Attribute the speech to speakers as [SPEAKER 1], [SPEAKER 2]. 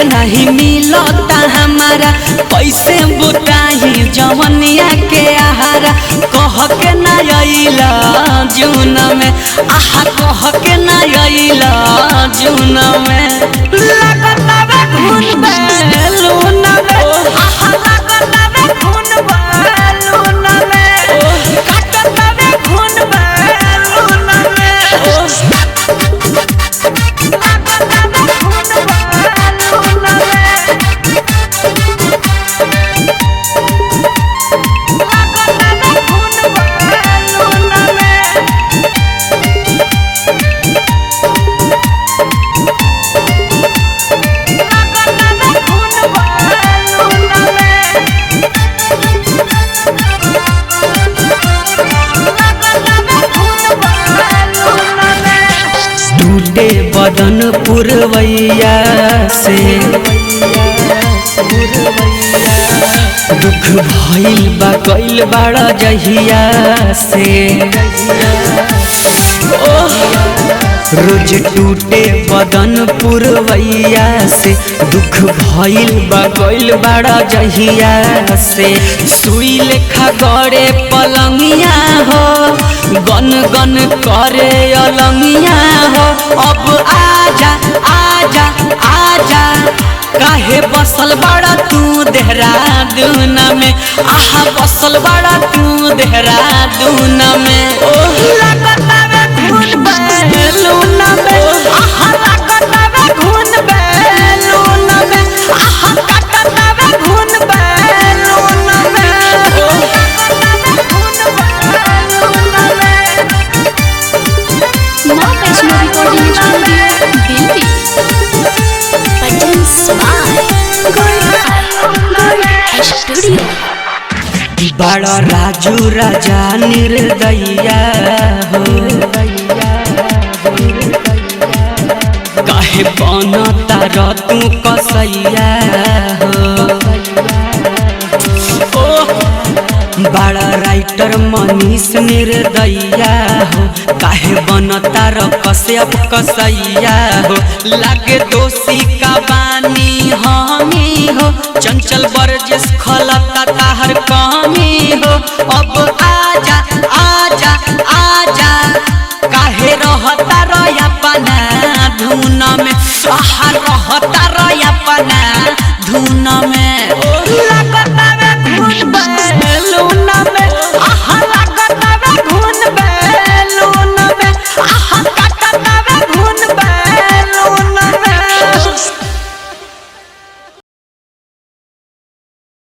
[SPEAKER 1] नहीं मिलता हमारा कैसे बुताही जवनिया के आहारा कह के ना अइला जून में आहा कह के ना अइला जून में लगता बे खून बैलून में आहा लगता बे खून बैलून में काटता बे खून बैलून में टूटे बदन पुरवैया से दुख भइल बा कइल बाड़ा जहिया से रोज टूटे बदन पुरवैया से दुख भइल बा कइल बाड़ा जहिया से सुई लेखा गड़े पलंगिया हो गन गन करे अलंगिया हो अब आजा आजा आजा काहे बसल बड़ा तू देहरादून में आहा बसल बड़ा तू देहरादून में लगता बे खून बैलून में आहा लगता बे खून बैलून में आहा काटता बे खून बैलून में
[SPEAKER 2] माँ Vaishno recording studio Delhi. Studio
[SPEAKER 1] बड़ा राजू राजा निर्दया हो काहे बनता तू कसैया हो बड़ा राइटर मनीष निर्दया हो काहे बनता कश्यप कसैया हो लागे दोषी का बानी हमी हो चंचल बरजेस खलता ताहर कमी हो अब आजा आजा आजा काहे रहता रया पना धुन में आहा रहता